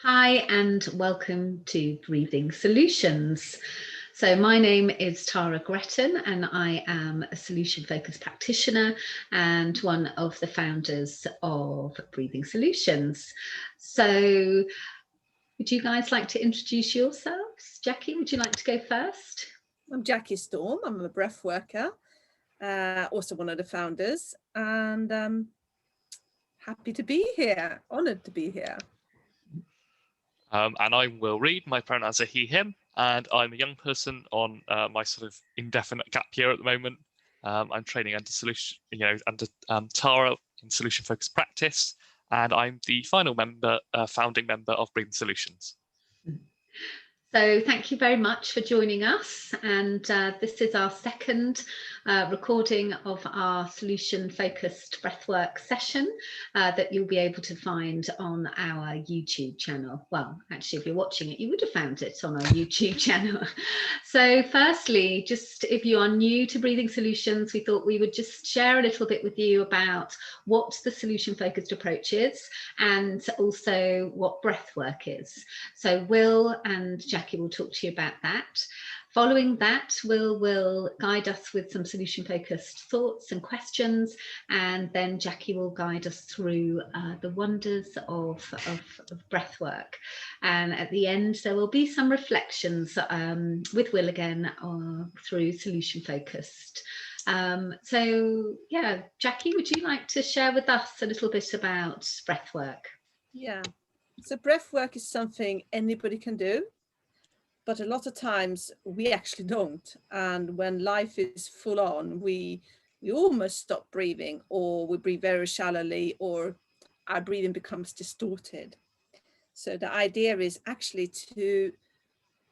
Hi and welcome to Breathing Solutions. So my name is Tara Gretton and I am a solution focused practitioner and one of the founders of Breathing Solutions. So would you guys like to introduce yourselves? Jackie, would you like to go first? I'm Jackie Storm. I'm a breath worker, also one of the founders, and happy to be here, honoured to be here. And I'm Will Reed. My pronouns are he, him, and I'm a young person on my sort of indefinite gap year at the moment. I'm training under Tara in solution focused practice, and I'm the final member, founding member of Breathing Solutions. So thank you very much for joining us, and this is our second recording of our solution-focused breathwork session that you'll be able to find on our YouTube channel. Well, actually, if you're watching it, you would have found it on our YouTube channel. So firstly, just if you are new to Breathing Solutions, we thought we would just share a little bit with you about what the solution-focused approach is and also what breathwork is. So Will and Jackie will talk to you about that. Following that, Will guide us with some solution-focused thoughts and questions, and then Jackie will guide us through the wonders of breathwork. And at the end, there will be some reflections with Will again through solution-focused. So yeah, Jackie, would you like to share with us a little bit about breathwork? Yeah, so breathwork is something anybody can do, but a lot of times we actually don't. And when life is full on, we almost stop breathing, or we breathe very shallowly, or our breathing becomes distorted. So the idea is actually to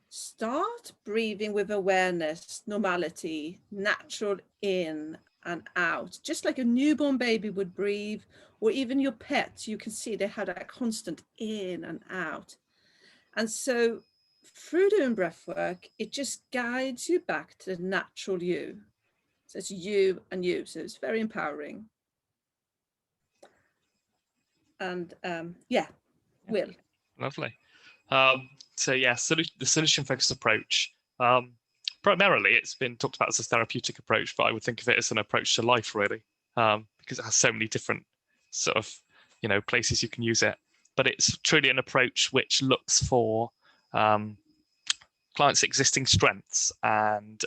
start breathing with awareness, normality, natural in and out, just like a newborn baby would breathe, or even your pets. You can see they have that constant in and out. And so through doing breath work, it just guides you back to the natural you. So it's you and you. So it's very empowering. And yeah, Will. Lovely. So yeah, the solution-focused approach. Primarily, it's been talked about as a therapeutic approach, but I would think of it as an approach to life, really, because it has so many different sort of, places you can use it. But it's truly an approach which looks for clients' existing strengths and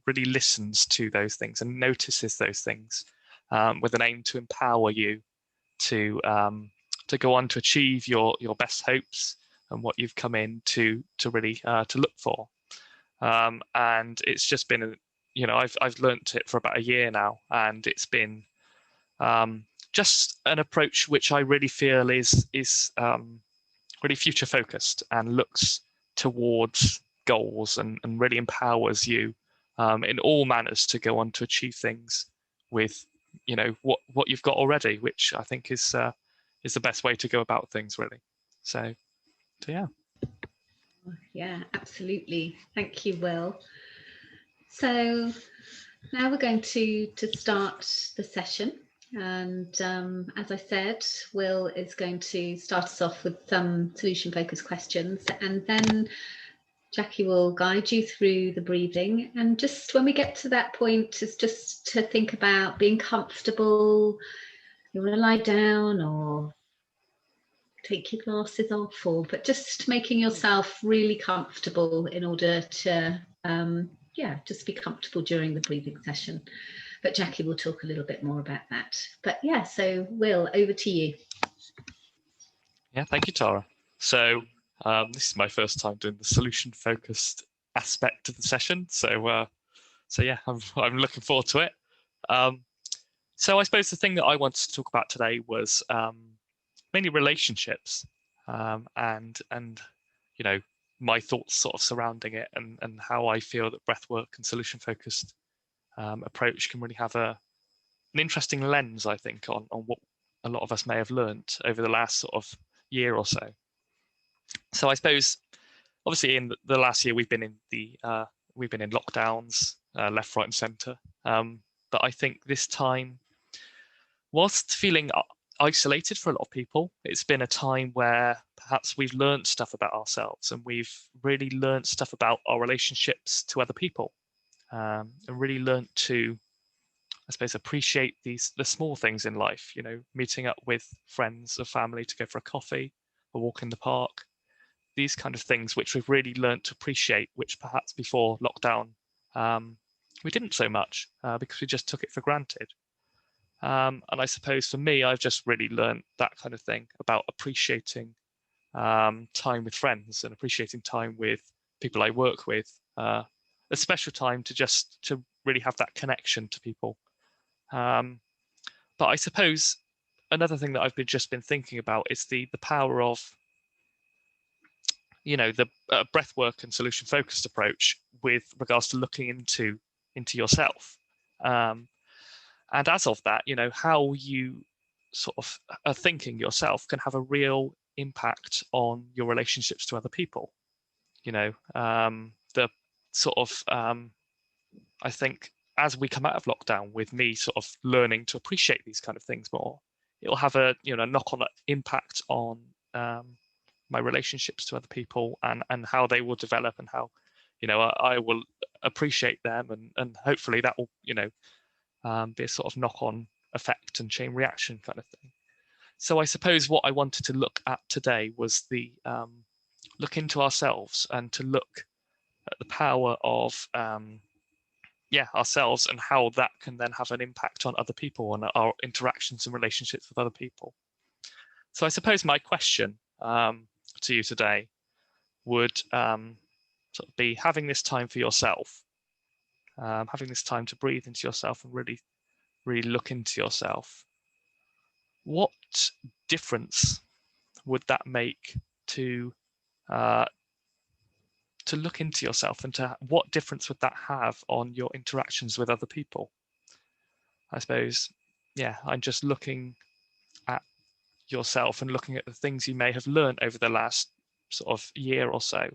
really listens to those things and notices those things with an aim to empower you to go on to achieve your best hopes and what you've come in to really to look for. And it's just been, I've learnt it for about a year now, and it's been just an approach which I really feel is really future focused and looks towards goals and really empowers you in all manners to go on to achieve things with what you've got already, which I think is the best way to go about things, really. So yeah. Yeah, absolutely. Thank you, Will. So now we're going to start the session. And as I said, Will is going to start us off with some solution-focused questions, and then Jackie will guide you through the breathing. And just when we get to that point, is just to think about being comfortable. You want to lie down or take your glasses off, but just making yourself really comfortable in order to just be comfortable during the breathing session. But Jackie will talk a little bit more about that. But yeah, so Will, over to you. Yeah, thank you, Tara. So this is my first time doing the solution-focused aspect of the session. So yeah, I'm looking forward to it. So I suppose the thing that I wanted to talk about today was mainly relationships, and my thoughts sort of surrounding it, and how I feel that breathwork and solution-focused approach can really have an interesting lens, I think, on what a lot of us may have learnt over the last sort of year or so. So I suppose, obviously, in the last year we've been in lockdowns, left, right, and centre. But I think this time, whilst feeling isolated for a lot of people. It's been a time where perhaps we've learned stuff about ourselves, and we've really learned stuff about our relationships to other people, and really learned to, I suppose, appreciate the small things in life, you know, meeting up with friends or family to go for a coffee, a walk in the park, these kind of things which we've really learned to appreciate, which perhaps before lockdown we didn't so much because we just took it for granted. And I suppose for me, I've just really learned that kind of thing about appreciating time with friends and appreciating time with people I work with, a special time to really have that connection to people. But I suppose another thing that I've just been thinking about is the power of, you know, the breath work and solution focused approach with regards to looking into yourself. And as of that, you know, how you sort of are thinking yourself can have a real impact on your relationships to other people. You know, the sort of, I think as we come out of lockdown, with me sort of learning to appreciate these kind of things more, it'll have a, you know, knock-on impact on my relationships to other people, and how they will develop, and how, you know, I will appreciate them, and hopefully that will, you know, be a sort of knock-on effect and chain reaction kind of thing. So I suppose what I wanted to look at today was the look into ourselves, and to look at the power of ourselves, and how that can then have an impact on other people and our interactions and relationships with other people. So I suppose my question to you today would sort of be, having this time for yourself, having this time to breathe into yourself and really look into yourself, what difference would that make to look into yourself, and to what difference would that have on your interactions with other people? I suppose, yeah, I'm just looking at yourself and looking at the things you may have learned over the last sort of year or so.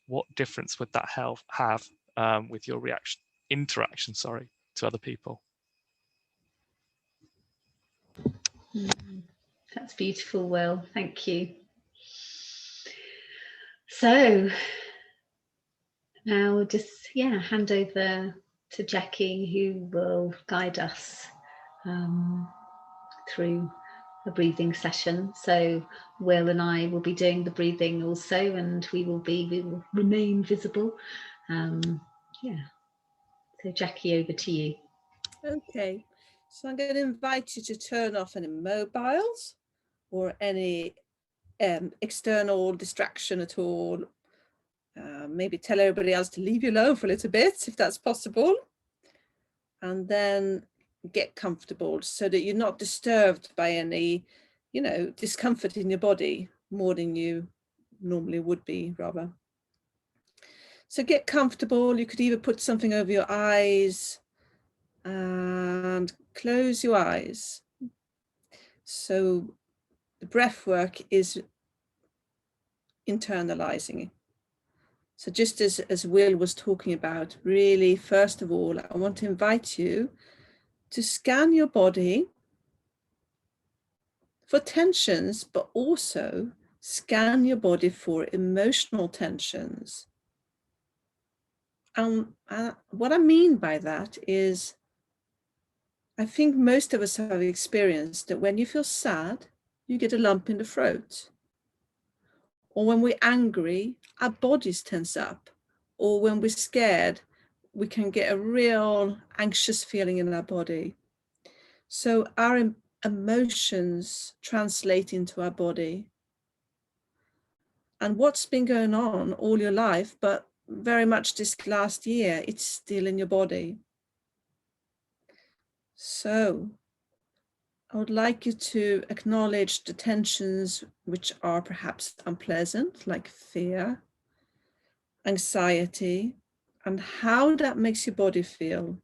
What difference would that have with your interaction to other people? That's beautiful, Will. Thank you. So now we'll just hand over to Jackie, who will guide us through a breathing session. So Will and I will be doing the breathing also, and we will remain visible. So Jackie, over to you. Okay, so I'm going to invite you to turn off any mobiles or any external distraction at all. Maybe tell everybody else to leave you alone for a little bit, if that's possible. And then get comfortable so that you're not disturbed by any, you know, discomfort in your body more than you normally would be, rather. So get comfortable. You could either put something over your eyes and close your eyes. So the breath work is internalizing. So just as Will was talking about, really, first of all, I want to invite you to scan your body for tensions, but also scan your body for emotional tensions. And what I mean by that is, I think most of us have experienced that when you feel sad, you get a lump in the throat. Or when we're angry, our bodies tense up. Or when we're scared, we can get a real anxious feeling in our body. So our emotions translate into our body. And what's been going on all your life, but very much this last year, it's still in your body. So I would like you to acknowledge the tensions which are perhaps unpleasant, like fear, anxiety, and how that makes your body feel.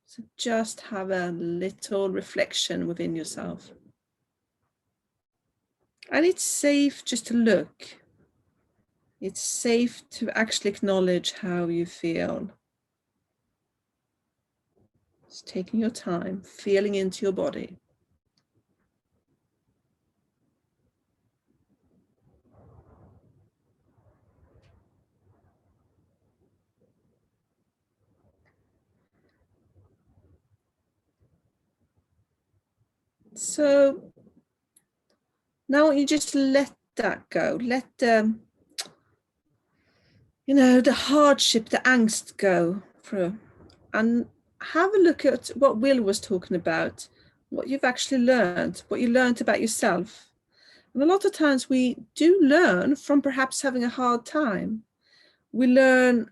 So just have a little reflection within yourself. And it's safe just to look. It's safe to actually acknowledge how you feel. Just taking your time, feeling into your body. So now you just let that go. Let the hardship, the angst go through, and have a look at what Will was talking about, what you've actually learned, what you learned about yourself. And a lot of times we do learn from perhaps having a hard time. We learn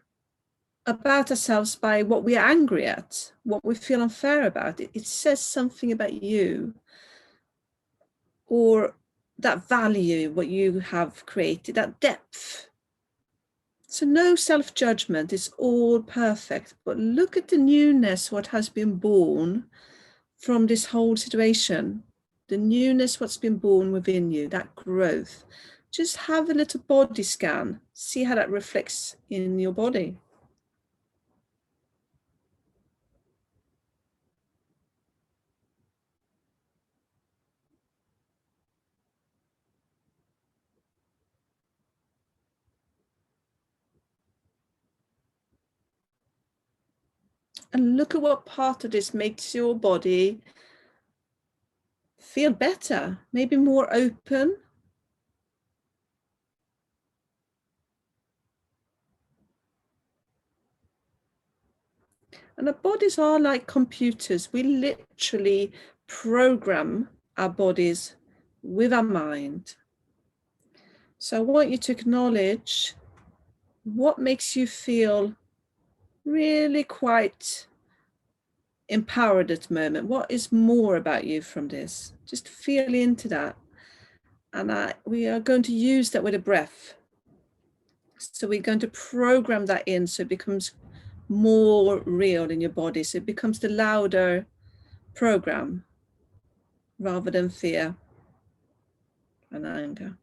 about ourselves by what we are angry at, what we feel unfair about. It says something about you, or that value, what you have created, that depth. So no self-judgment, it's all perfect, but look at the newness, what has been born from this whole situation, the newness, what's been born within you, that growth. Just have a little body scan, see how that reflects in your body. And look at what part of this makes your body feel better, maybe more open. And our bodies are like computers. We literally program our bodies with our mind. So I want you to acknowledge what makes you feel really quite empowered at the moment. What is more about you from this? Just feel into that. And we are going to use that with a breath. So we're going to program that in so it becomes more real in your body. So it becomes the louder program rather than fear and anger.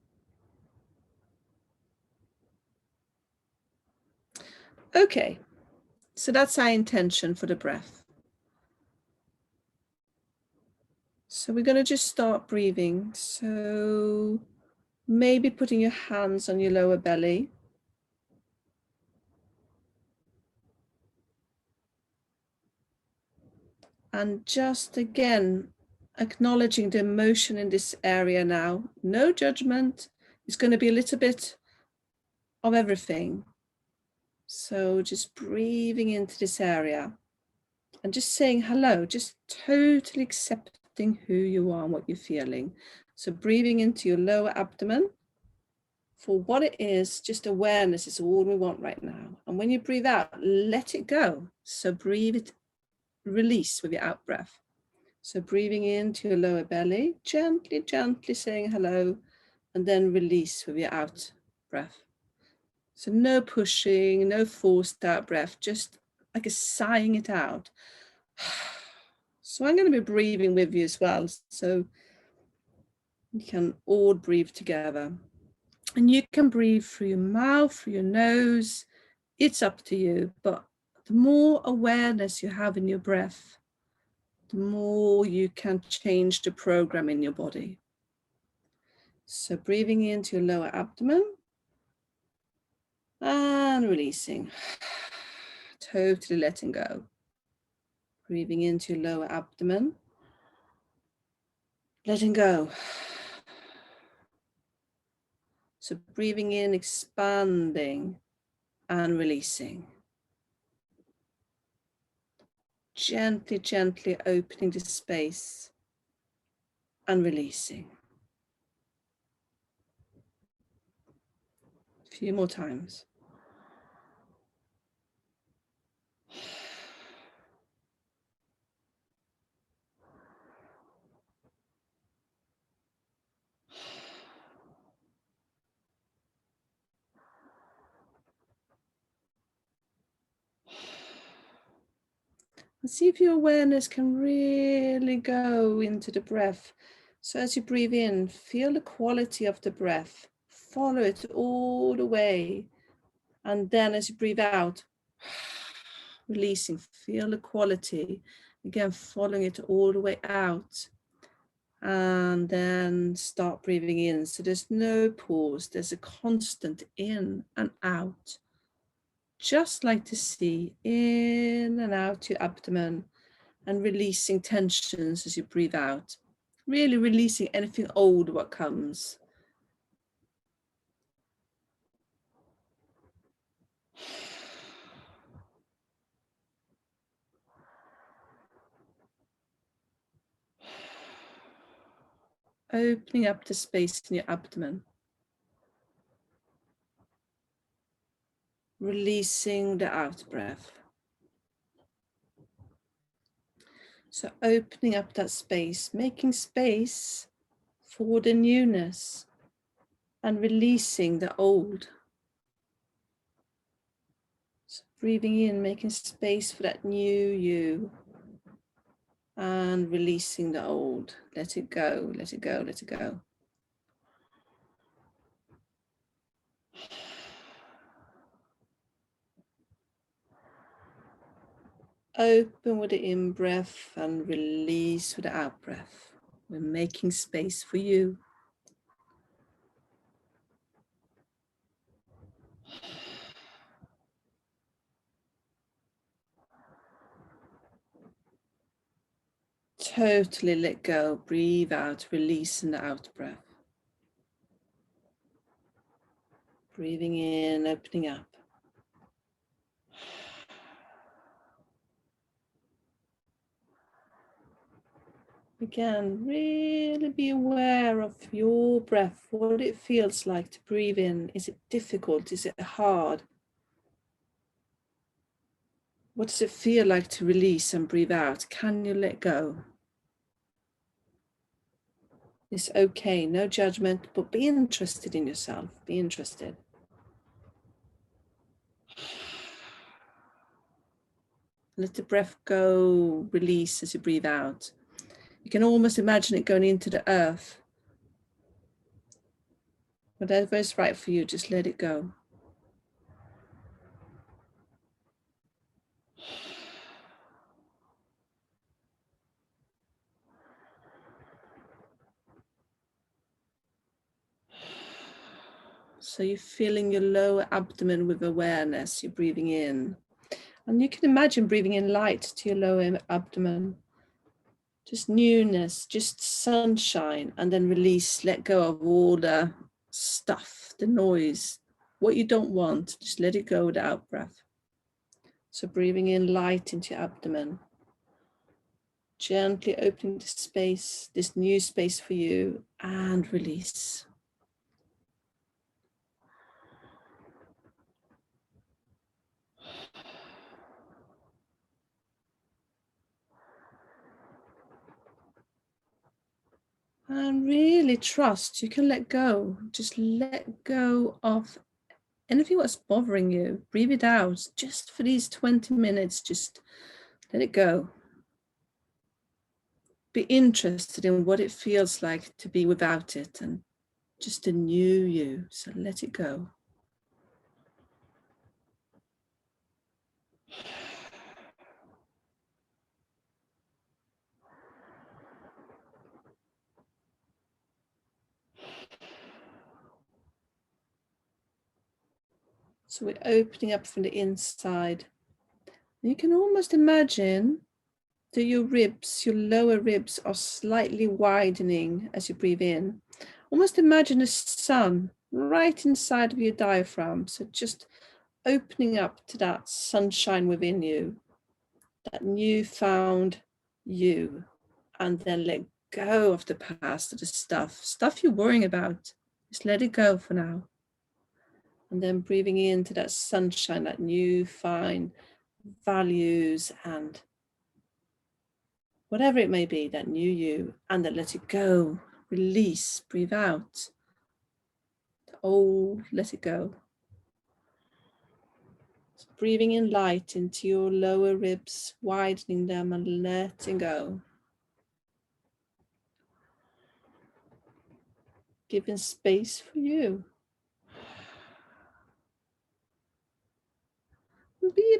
Okay, so that's our intention for the breath. So we're going to just start breathing. So maybe putting your hands on your lower belly. And just again, acknowledging the emotion in this area now. No judgment. It's going to be a little bit of everything. So just breathing into this area and just saying hello, just totally accepting who you are and what you're feeling. So breathing into your lower abdomen for what it is, just awareness is all we want right now. And when you breathe out, let it go. So breathe it, release with your out breath. So breathing into your lower belly, gently, gently saying hello, and then release with your out breath. So no pushing, no forced out breath, just like a sighing it out. So I'm going to be breathing with you as well. So you can all breathe together. And you can breathe through your mouth, through your nose. It's up to you. But the more awareness you have in your breath, the more you can change the program in your body. So breathing into your lower abdomen and releasing, totally letting go. Breathing into your lower abdomen, letting go. So breathing in, expanding and releasing. Gently, gently opening the space and releasing. A few more times. And see if your awareness can really go into the breath. So as you breathe in, feel the quality of the breath. Follow it all the way. And then as you breathe out, releasing, feel the quality. Again, following it all the way out. And then start breathing in. So there's no pause. There's a constant in and out. Just like the sea, in and out your abdomen and releasing tensions as you breathe out. Really releasing anything old what comes. Opening up the space in your abdomen. Releasing the out breath. So opening up that space, making space for the newness and releasing the old. So breathing in, making space for that new you and releasing the old. Let it go, let it go, let it go. Open with the in-breath and release with the out-breath. We're making space for you. Totally let go. Breathe out, releasing the out-breath. Breathing in, opening up. Again, really be aware of your breath, what it feels like to breathe in. Is it difficult? Is it hard? What does it feel like to release and breathe out? Can you let go? It's okay, no judgment, but be interested in yourself. Be interested. Let the breath go, release as you breathe out. You can almost imagine it going into the earth. Whatever is right for you, just let it go. So you're filling your lower abdomen with awareness. You're breathing in. And you can imagine breathing in light to your lower abdomen. Just newness, just sunshine, and then release, let go of all the stuff, the noise, what you don't want. Just let it go with the out breath. So breathing in light into your abdomen. Gently opening the space, this new space for you, and release. And really trust you can let go. Just let go of anything that's bothering you. Breathe it out just for these 20 minutes. Just let it go. Be interested in what it feels like to be without it and just a new you. So let it go. So we're opening up from the inside. You can almost imagine that your ribs, your lower ribs are slightly widening as you breathe in. Almost imagine the sun right inside of your diaphragm. So just opening up to that sunshine within you, that newfound you, and then let go of the past, of the stuff you're worrying about. Just let it go for now. And then breathing into that sunshine, that new fine values and whatever it may be, that new you, and then let it go, release, breathe out. The old, let it go. So breathing in light into your lower ribs, widening them and letting go. Giving space for you.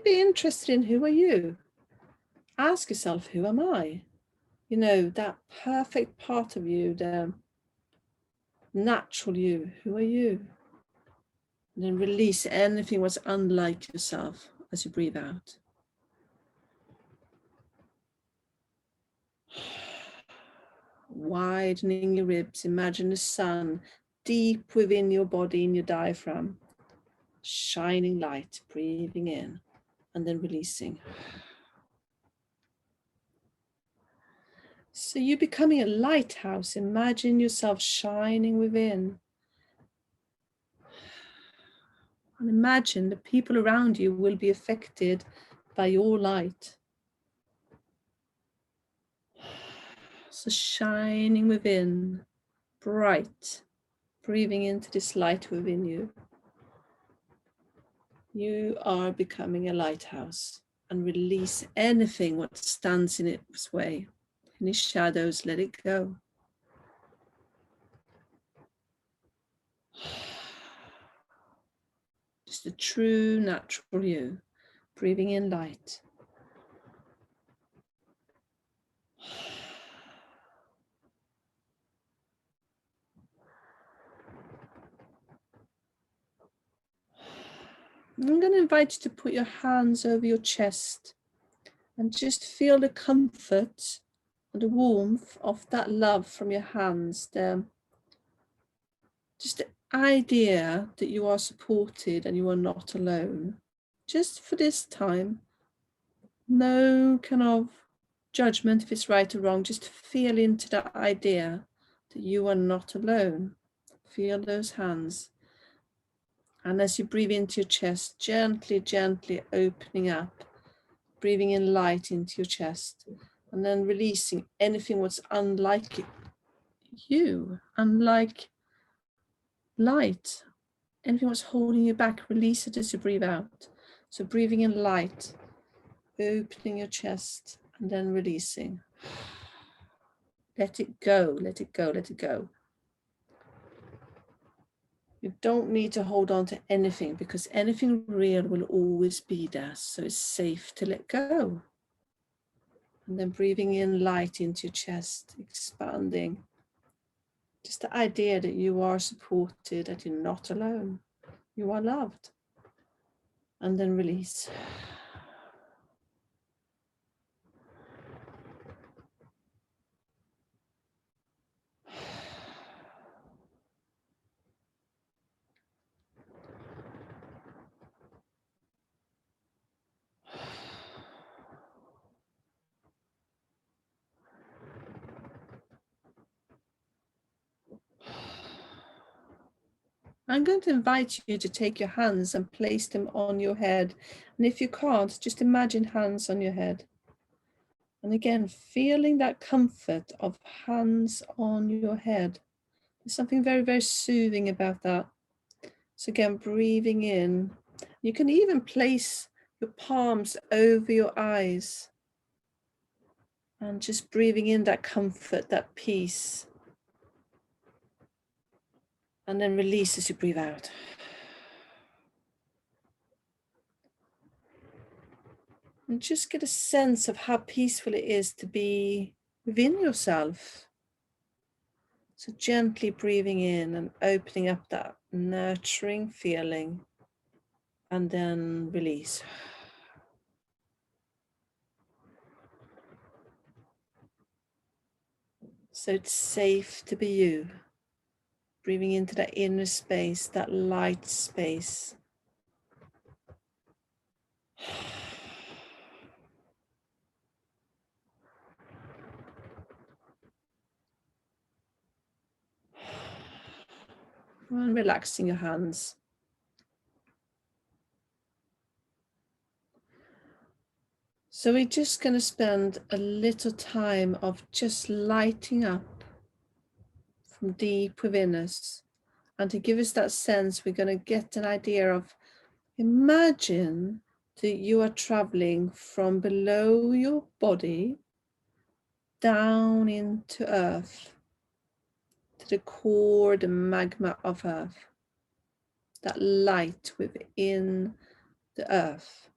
Be interested in who are you? Ask yourself, who am I? You know, that perfect part of you, the natural you, who are you? And then release anything that's unlike yourself as you breathe out. widening your ribs. Imagine the sun deep within your body, in your diaphragm. Shining light, breathing in and then releasing. So you're becoming a lighthouse. Imagine yourself shining within. And imagine the people around you will be affected by your light. So shining within, bright, breathing into this light within you. You are becoming a lighthouse, and release anything what stands in its way. Any shadows, let it go. Just a true, natural you, breathing in light. I'm going to invite you to put your hands over your chest and just feel the comfort and the warmth of that love from your hands. Just the idea that you are supported and you are not alone. Just for this time, no kind of judgment if it's right or wrong. Just feel into that idea that you are not alone. Feel those hands. And as you breathe into your chest, gently, gently opening up, breathing in light into your chest, and then releasing anything what's unlike you, unlike light, anything what's holding you back, release it as you breathe out. So breathing in light, opening your chest, and then releasing. Let it go, let it go, let it go. You don't need to hold on to anything, because anything real will always be there. So it's safe to let go. And then breathing in light into your chest, expanding. Just the idea that you are supported, that you're not alone. You are loved. And then release. I'm going to invite you to take your hands and place them on your head. And if you can't, just imagine hands on your head. And again, feeling that comfort of hands on your head. There's something very, very soothing about that. So again, breathing in. You can even place your palms over your eyes. And just breathing in that comfort, that peace. And then release as you breathe out. And just get a sense of how peaceful it is to be within yourself. So gently breathing in and opening up that nurturing feeling, and then release. So it's safe to be you. Breathing into that inner space, that light space. And relaxing your hands. So we're just going to spend a little time of just lighting up from deep within us. And to give us that sense, we're going to get an idea of, imagine that you are traveling from below your body down into earth, to the core, the magma of earth, that light within the earth.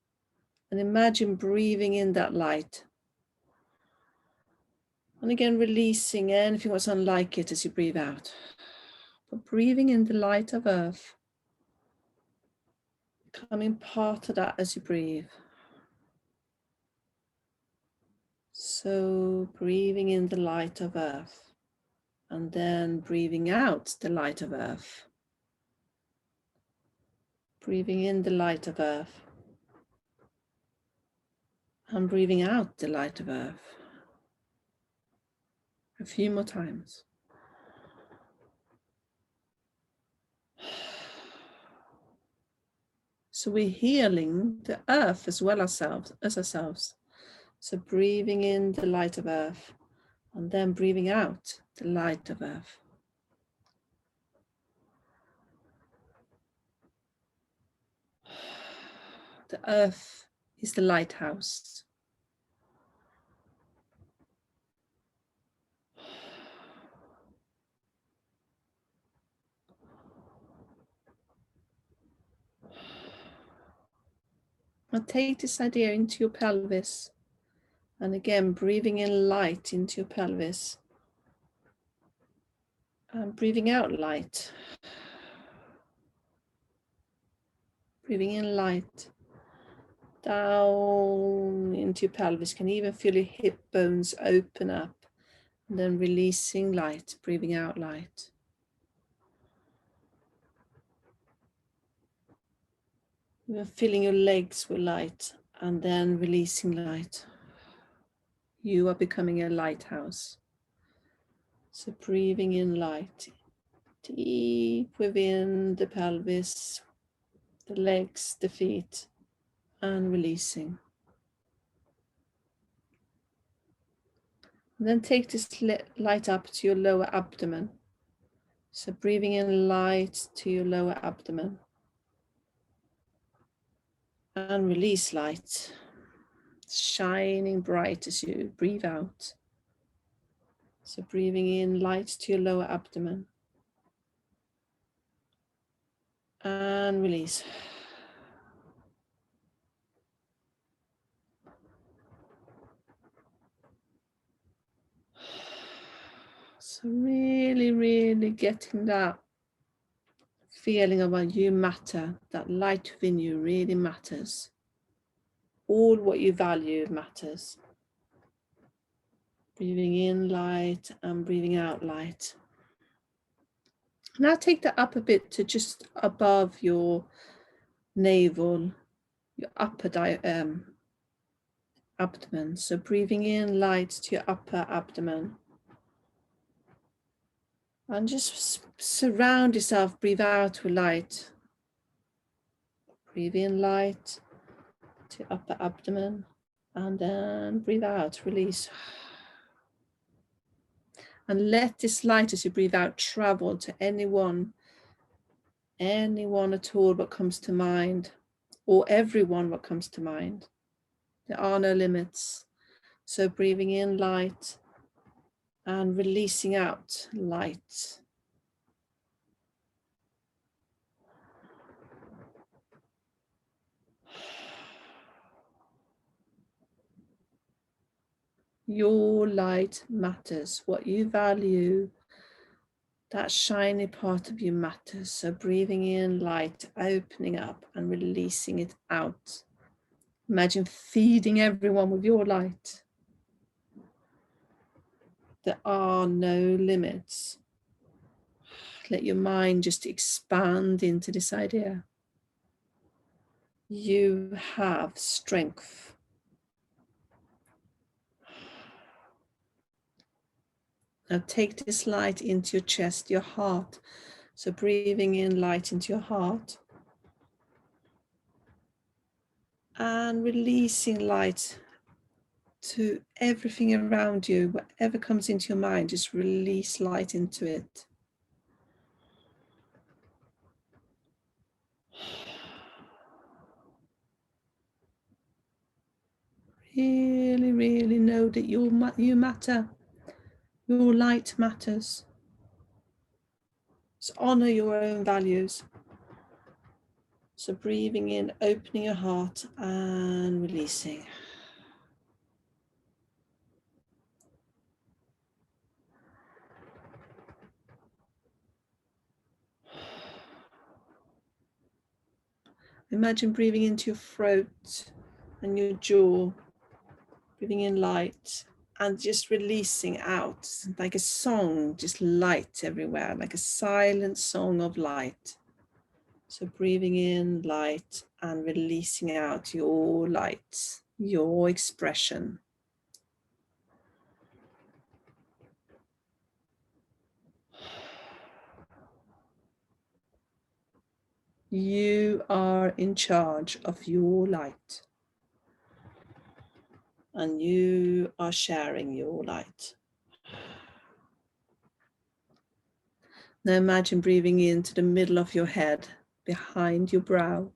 And imagine breathing in that light. And again, releasing anything that's unlike it as you breathe out. But breathing in the light of earth, becoming part of that as you breathe. So breathing in the light of earth. and then breathing out the light of earth. Breathing in the light of earth and breathing out the light of earth. A few more times. So we're healing the earth as well as ourselves. So breathing in the light of earth and then breathing out the light of earth. The earth is the lighthouse. Now take this idea into your pelvis. And again, breathing in light into your pelvis. And breathing out light. Breathing in light. Down into your pelvis. You can even feel your hip bones open up. And then releasing light, breathing out light. Even filling your legs with light and then releasing light. You are becoming a lighthouse. So breathing in light, deep within the pelvis, the legs, the feet, and releasing. And then take this light up to your lower abdomen. So breathing in light to your lower abdomen. And release light, shining bright as you breathe out. So breathing in light to your lower abdomen. And release. So really, really getting that feeling of what you matter, that light within you really matters. All what you value matters. Breathing in light and breathing out light. Now take that up a bit to just above your navel, your upper abdomen. So breathing in light to your upper abdomen. And just surround yourself, breathe out with light. Breathe in light to upper abdomen and then breathe out, release. And let this light as you breathe out travel to anyone at all what comes to mind, or everyone what comes to mind. There are no limits. So breathing in light and releasing out light. Your light matters. What you value, that shiny part of you matters. So breathing in light, opening up and releasing it out. Imagine feeding everyone with your light. There are no limits. Let your mind just expand into this idea. You have strength. Now take this light into your chest, your heart. So breathing in light into your heart. And releasing light to everything around you. Whatever comes into your mind, just release light into it. Really, really know that you matter. Your light matters. So honor your own values. So breathing in, opening your heart and releasing. Imagine breathing into your throat and your jaw. Breathing in light and just releasing out like a song, just light everywhere, like a silent song of light. So breathing in light and releasing out your light, your expression. You are in charge of your light, and you are sharing your light. Now imagine breathing into the middle of your head, behind your brow.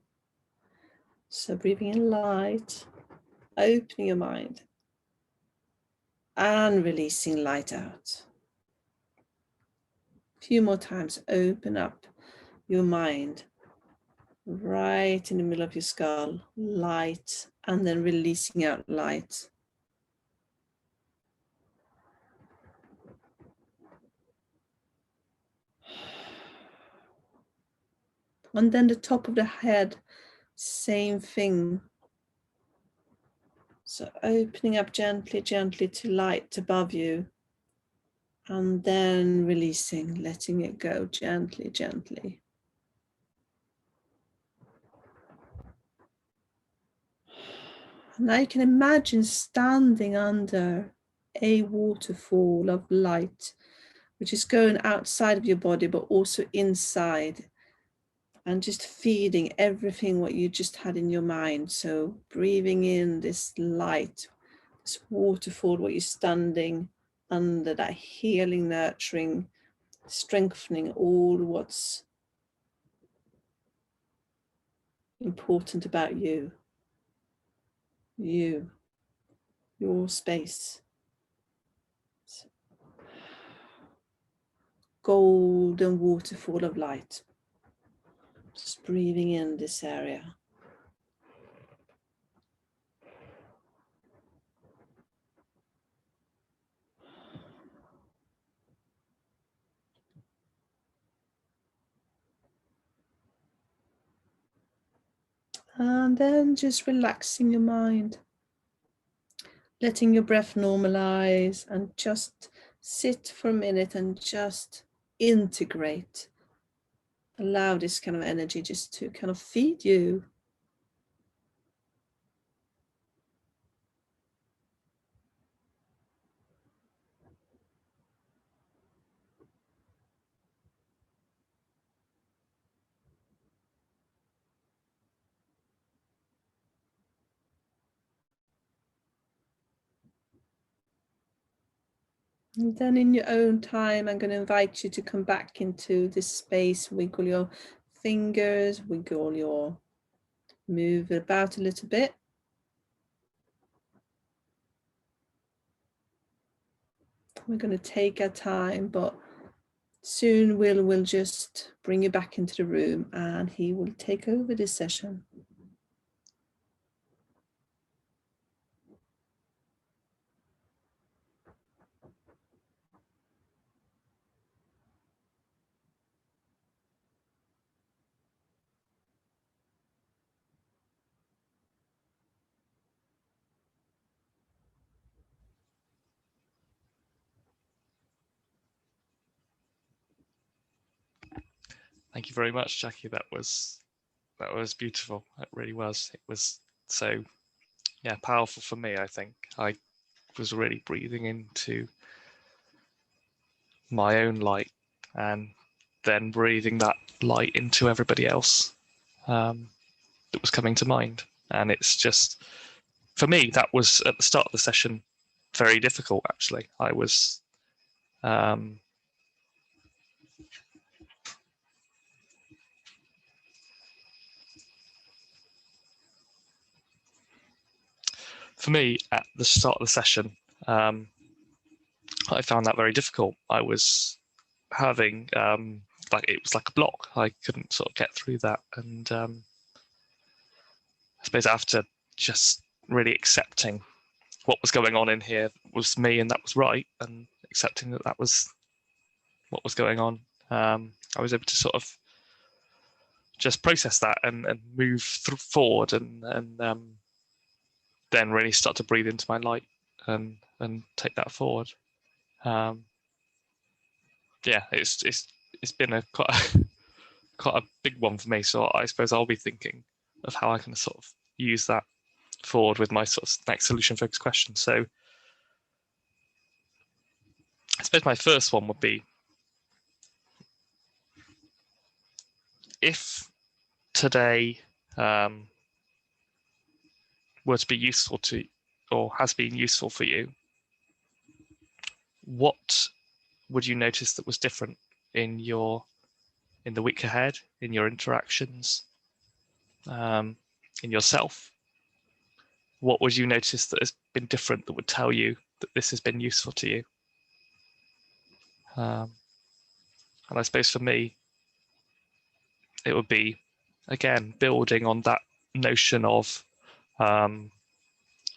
So breathing in light, opening your mind, and releasing light out. A few more times, open up your mind, right in the middle of your skull, light, and then releasing out light. And then the top of the head, same thing. So opening up gently, gently to light above you, and then releasing, letting it go gently, gently. Now you can imagine standing under a waterfall of light, which is going outside of your body, but also inside, and just feeding everything what you just had in your mind. So breathing in this light, this waterfall, what you're standing under, that healing, nurturing, strengthening all what's important about you, your space. Golden waterfall of light. Just breathing in this area. And then just relaxing your mind, letting your breath normalize, and just sit for a minute and just integrate. Allow this kind of energy just to kind of feed you. And then in your own time, I'm going to invite you to come back into this space, wiggle your fingers, move about a little bit. We're going to take our time, but soon we'll just bring you back into the room and he will take over this session. Thank you very much, Jackie. That was beautiful. It really was. It was so, yeah, powerful for me. I think I was really breathing into my own light and then breathing that light into everybody else that was coming to mind. And it's just, for me, that was at the start of the session very difficult. Actually, I was. For me, at the start of the session, I found that very difficult. I was having it was like a block. I couldn't sort of get through that, and I suppose after just really accepting what was going on in here was me, and that was right, and accepting that that was what was going on, I was able to sort of just process that and move forward, and then really start to breathe into my light and take that forward. Yeah, it's been a quite a big one for me. So I suppose I'll be thinking of how I can sort of use that forward with my sort of next solution focused question. So I suppose my first one would be, if today were to be useful to, or has been useful for you, what would you notice that was different in the week ahead, in your interactions, in yourself? What would you notice that has been different that would tell you that this has been useful to you? And I suppose for me, it would be, again, building on that notion of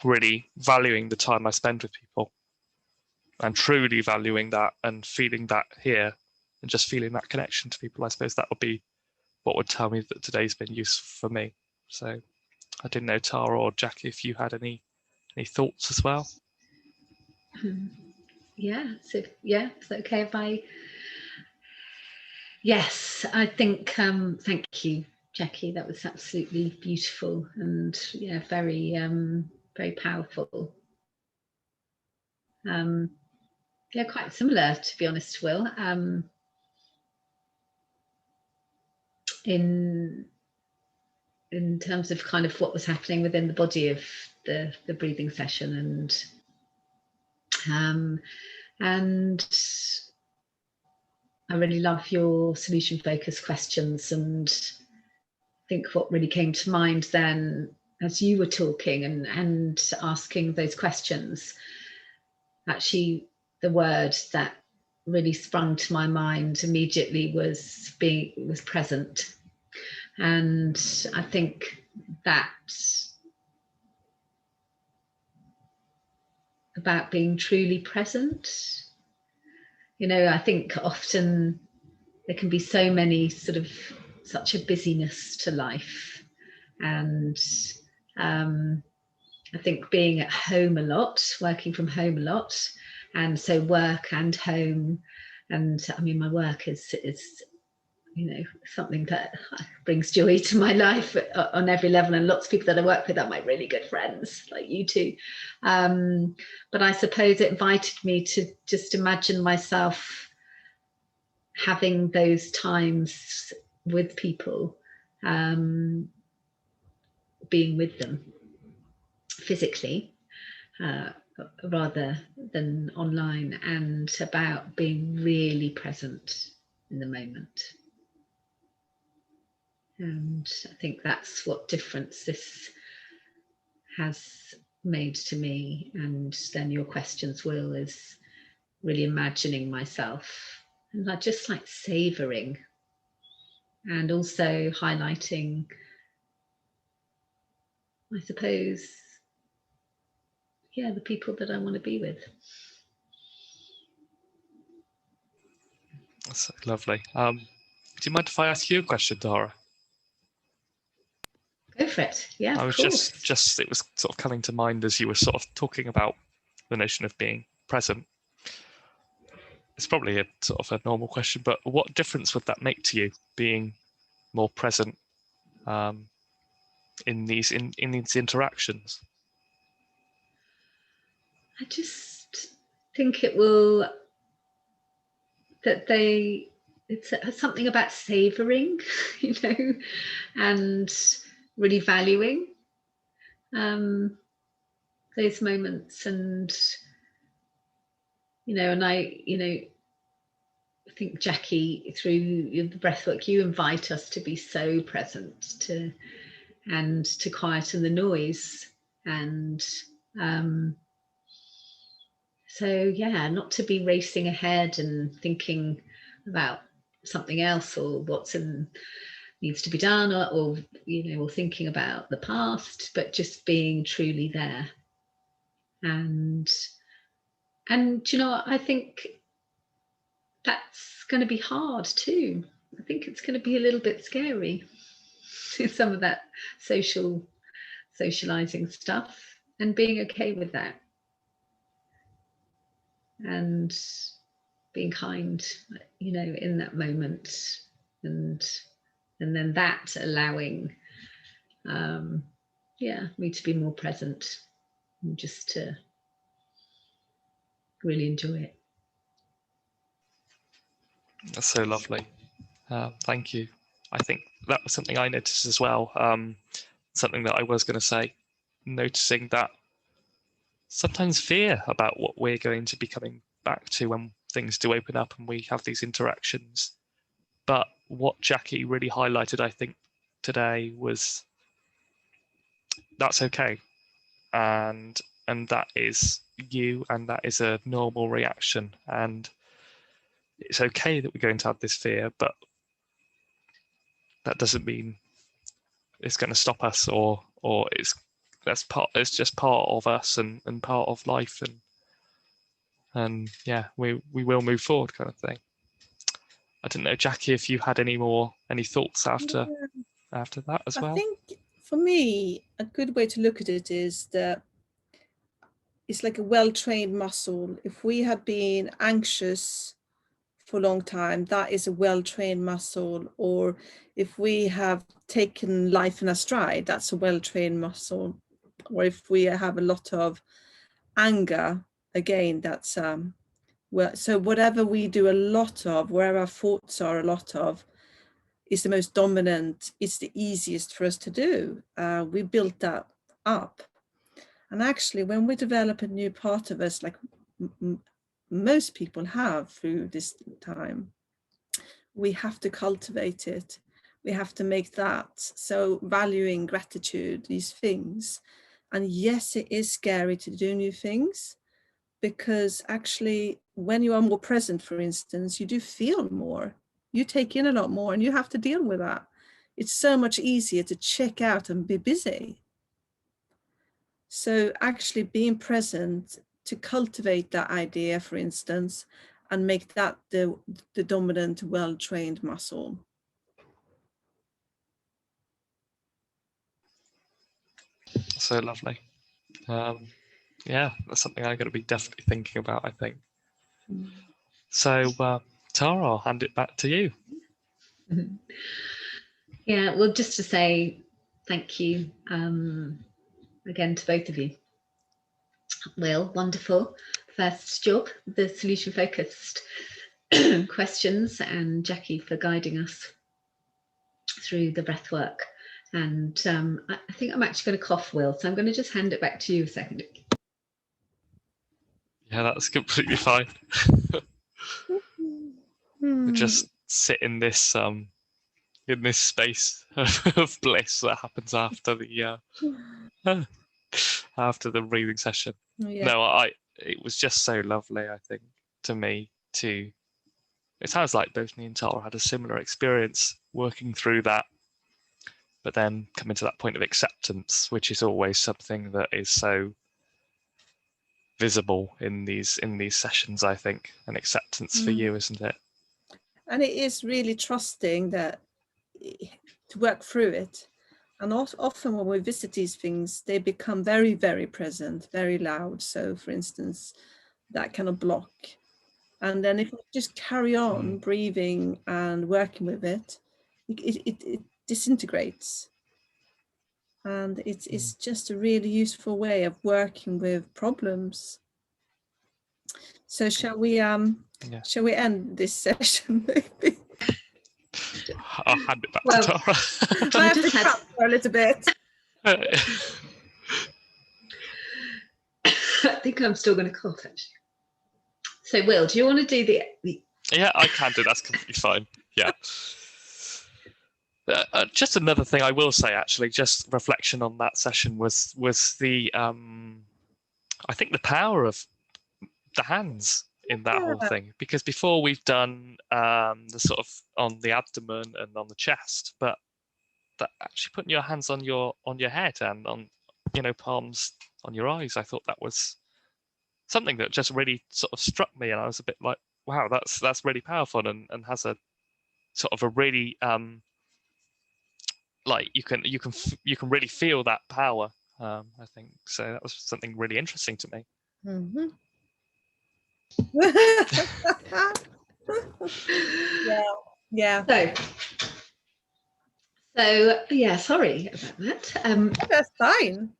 really valuing the time I spend with people, and truly valuing that and feeling that here, and just feeling that connection to people. I suppose that would be what would tell me that today's been useful for me. So I didn't know, Tara or Jackie, if you had any thoughts as well. Yeah, so yeah, it's okay if I... Yes, I think, thank you, Jackie, that was absolutely beautiful, and yeah, very very powerful. Yeah, quite similar, to be honest, Will, in terms of kind of what was happening within the body of the breathing session, and I really love your solution focused questions. And I think what really came to mind then as you were talking and asking those questions, actually the word that really sprung to my mind immediately was present. And I think that about being truly present, you know, I think often there can be so many such a busyness to life, and I think being at home a lot, working from home a lot, and so work and home, and I mean my work is you know, something that brings joy to my life on every level, and lots of people that I work with are my really good friends, like you two. But I suppose it invited me to just imagine myself having those times with people, being with them physically, rather than online, and about being really present in the moment. And I think that's what difference this has made to me. And then your questions, Will, is really imagining myself, and I just like savouring, and also highlighting, I suppose, yeah, the people that I want to be with. That's lovely. Do you mind if I ask you a question, Tara? Go for it. Yeah, I was of course. just it was sort of coming to mind as you were sort of talking about the notion of being present. It's probably a sort of a normal question, but what difference would that make to you, being more present in these interactions? I just think it will, that it's something about savouring, you know, and really valuing those moments. And you know, and I think, Jackie, through the breathwork, you invite us to be so present, and to quieten the noise, and so yeah, not to be racing ahead and thinking about something else, or needs to be done, or you know, or thinking about the past, but just being truly there. And you know, I think that's going to be hard too. I think it's going to be a little bit scary, some of that socializing stuff, and being okay with that. and being kind, you know, in that moment, and then that allowing me to be more present and just to really enjoy it. That's so lovely. Thank you. I think that was something I noticed as well. Something that I was going to say, noticing that sometimes fear about what we're going to be coming back to when things do open up and we have these interactions. But what Jackie really highlighted, I think, today was that's okay. And that is you, and that is a normal reaction. And it's okay that we're going to have this fear, but that doesn't mean it's going to stop us, or it's just part of us and part of life, and yeah, we will move forward, kind of thing. I didn't know, Jackie, if you had any thoughts after that as well. I think for me, a good way to look at it is that it's like a well-trained muscle. If we have been anxious for a long time, that is a well-trained muscle. Or if we have taken life in a stride, that's a well-trained muscle. Or if we have a lot of anger, again, that's so whatever we do a lot of, wherever our thoughts are a lot of, is the most dominant, it's the easiest for us to do. We built that up. And actually, when we develop a new part of us, like most people have through this time, we have to cultivate it. We have to make that. So valuing gratitude, these things. And yes, it is scary to do new things, because actually, when you are more present, for instance, you do feel more. You take in a lot more, and you have to deal with that. It's so much easier to check out and be busy. So actually being present to cultivate that idea, for instance, and make that the dominant, well-trained muscle. So lovely. Yeah, that's something I'm going to be definitely thinking about, I think. So, Tara, I'll hand it back to you. Yeah, well, just to say thank you again to both of you. Will, wonderful first job, the solution focused questions, and Jackie for guiding us through the breath work. And I think I'm actually going to cough, Will, so I'm going to just hand it back to you a second. Yeah, that's completely fine. Just sit in this space of bliss that happens after the after the breathing session. Yeah. No, it was just so lovely, I think, to me too. It sounds like both me and Tara had a similar experience working through that, but then coming to that point of acceptance, which is always something that is so visible in these sessions, I think. An acceptance for you, isn't it? And it is really trusting that to work through it. And often when we visit these things, they become very, very present, very loud. So for instance, that kind of block. And then if we just carry on breathing and working with it, it disintegrates. And it's just a really useful way of working with problems. So shall we end this session maybe? I'll hand it back to Tara. I have to cut for a little bit. I think I'm still going to cough, actually. So, Will, do you want to do the... Yeah, I can do. That's completely fine. Yeah. Just another thing I will say, actually, just reflection on that session was the I think the power of the hands in that whole thing, because before we've done the sort of on the abdomen and on the chest, but that actually putting your hands on your head and on, you know, palms on your eyes, I thought that was something that just really sort of struck me, and I was a bit like, wow, that's really powerful, and has a sort of a really like you can really feel that power. I think so. That was something really interesting to me. Yeah. So yeah, sorry about that. That's fine.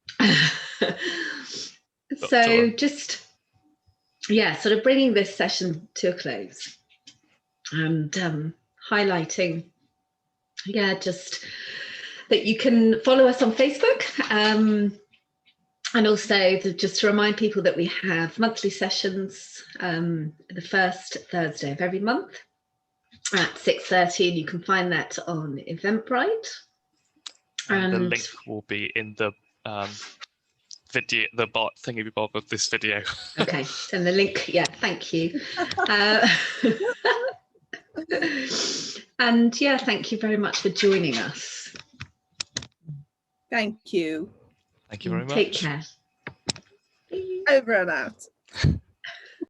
So just, yeah, sort of bringing this session to a close and highlighting, yeah, just that you can follow us on Facebook. And also just to remind people that we have monthly sessions the first Thursday of every month at 6:30, and you can find that on Eventbrite. And the link will be in the video, the bot thingy bob of this video. Okay, and the link, yeah, thank you. And yeah, thank you very much for joining us. Thank you. Thank you very much. Take care. Over and out.